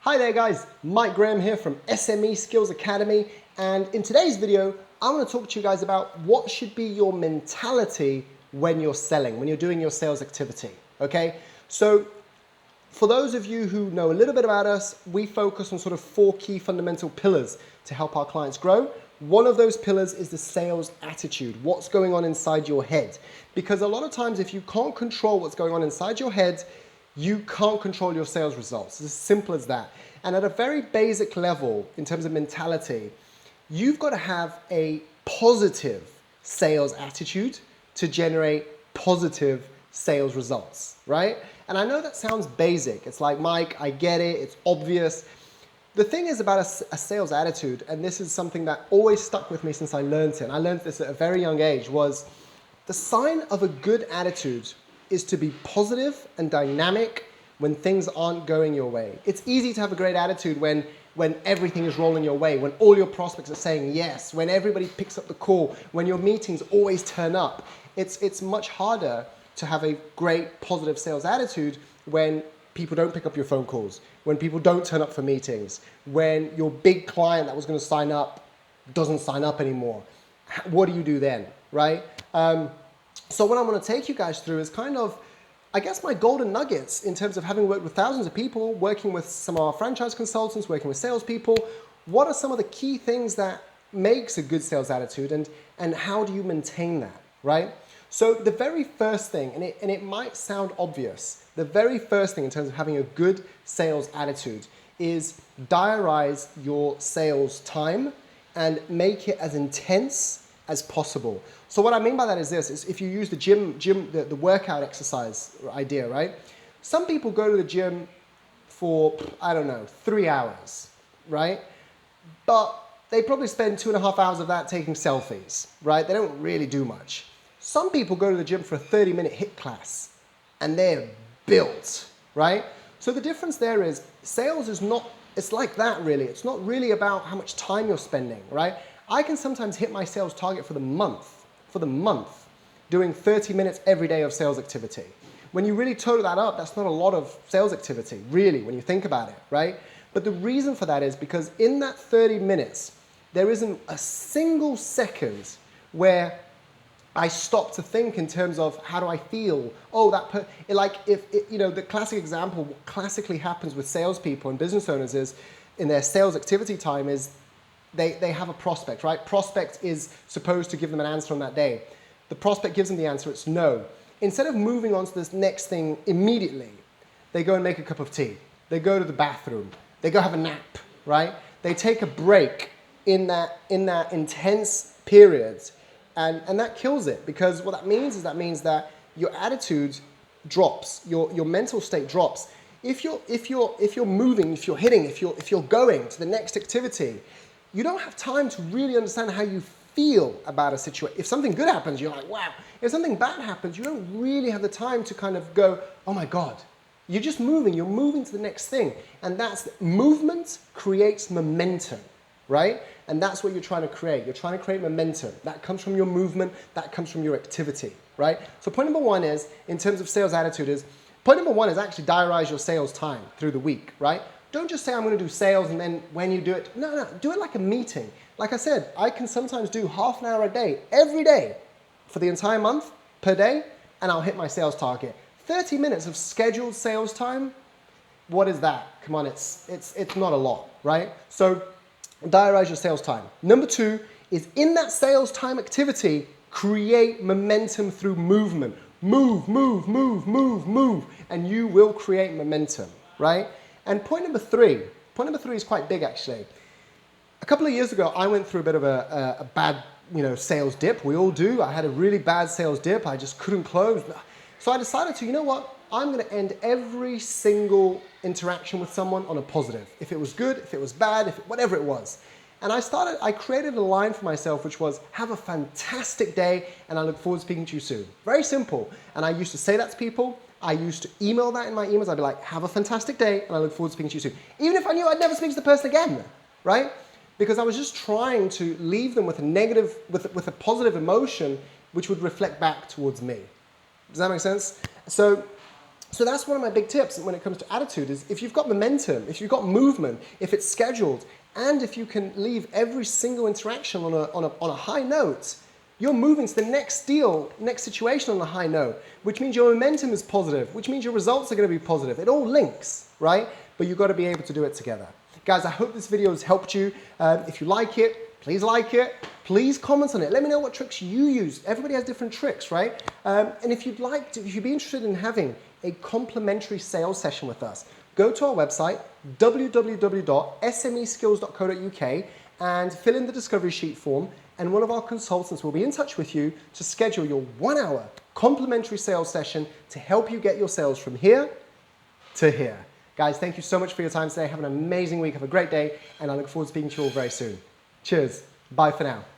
Hi there guys, Mike Graham here from SME Skills Academy, and in today's video I want to talk to you guys about what should be your mentality when you're selling, when you're doing your sales activity, okay? So for those of you who know a little bit about us, we focus on sort of 4 key fundamental pillars to help our clients grow. One of those pillars is the sales attitude, what's going on inside your head. Because a lot of times if you can't control what's going on inside your head, you can't control your sales results. It's as simple as that. And at a very basic level, in terms of mentality, you've got to have a positive sales attitude to generate positive sales results, right? And I know that sounds basic. It's like, Mike, I get it, it's obvious. The thing is about a sales attitude, and this is something that always stuck with me since I learned it, and I learned this at a very young age, was the sign of a good attitude is to be positive and dynamic when things aren't going your way. It's easy to have a great attitude when everything is rolling your way, when all your prospects are saying yes, when everybody picks up the call, when your meetings always turn up. It's much harder to have a great positive sales attitude when people don't pick up your phone calls, when people don't turn up for meetings, when your big client that was going to sign up doesn't sign up anymore. What do you do then, right? So what I want to take you guys through is kind of, I guess, my golden nuggets in terms of having worked with thousands of people, working with some of our franchise consultants, working with salespeople. What are some of the key things that makes a good sales attitude, and how do you maintain that, right? So the very first thing, and it might sound obvious, the very first thing in terms of having a good sales attitude is diarize your sales time and make it as intense as possible. So what I mean by that is this, is if you use the workout exercise idea, right? Some people go to the gym for, I don't know, 3 hours, right? But they probably spend 2.5 hours of that taking selfies, right? They don't really do much. Some people go to the gym for a 30-minute HIIT class and they're built, right? So the difference there is sales is not, it's like that really. It's not really about how much time you're spending, right? I can sometimes hit my sales target for the month, doing 30 minutes every day of sales activity. When you really total that up, that's not a lot of sales activity, really, when you think about it, right? But the reason for that is because in that 30 minutes, there isn't a single second where I stop to think in terms of how do I feel? Oh, the classic example, what classically happens with salespeople and business owners is in their sales activity time is they have a prospect, right? Prospect is supposed to give them an answer on that day. The prospect gives them the answer, it's no. Instead of moving on to this next thing immediately, they go and make a cup of tea. They go to the bathroom. They go have a nap, right? They take a break in that intense period, and that kills it, because what that means is that your attitude drops, your mental state drops. If you're moving, if you're hitting, if you're going to the next activity, you don't have time to really understand how you feel about a situation. If something good happens, you're like, wow. If something bad happens, you don't really have the time to kind of go, oh my God. You're just moving, you're moving to the next thing. And that's, movement creates momentum, right? And that's what you're trying to create. You're trying to create momentum. That comes from your movement, that comes from your activity, right? So point number 1 is, in terms of sales attitude is, point number 1 is actually diarize your sales time through the week, right? Don't just say, I'm going to do sales, and then when you do it, no, do it like a meeting. Like I said, I can sometimes do half an hour a day, every day, for the entire month, per day, and I'll hit my sales target. 30 minutes of scheduled sales time, what is that? Come on, it's not a lot, right? So diarize your sales time. Number 2 is, in that sales time activity, create momentum through movement. Move, and you will create momentum, right? And point number 3 is quite big actually. A couple of years ago, I went through a bit of a bad, sales dip. We all do. I had a really bad sales dip. I just couldn't close. So I decided to, you know what? I'm going to end every single interaction with someone on a positive. If it was good, if it was bad, whatever it was. And I created a line for myself, which was, have a fantastic day, and I look forward to speaking to you soon. Very simple. And I used to say that to people. I used to email that in my emails. I'd be like, have a fantastic day, and I look forward to speaking to you soon. Even if I knew I'd never speak to the person again, right? Because I was just trying to leave them with a positive emotion, which would reflect back towards me. Does that make sense? So So that's one of my big tips when it comes to attitude is if you've got momentum, if you've got movement, if it's scheduled, and if you can leave every single interaction on a high note, you're moving to the next deal, next situation on a high note, which means your momentum is positive, which means your results are going to be positive. It all links, right? But you've got to be able to do it together. Guys, I hope this video has helped you. If you like it, please like it. Please comment on it. Let me know what tricks you use. Everybody has different tricks, right? And if you'd like to, if you'd be interested in having a complimentary sales session with us, go to our website, www.smeskills.co.uk, and fill in the discovery sheet form, and one of our consultants will be in touch with you to schedule your 1-hour complimentary sales session to help you get your sales from here to here. Guys, thank you so much for your time today. Have an amazing week. Have a great day, and I look forward to speaking to you all very soon. Cheers. Bye for now.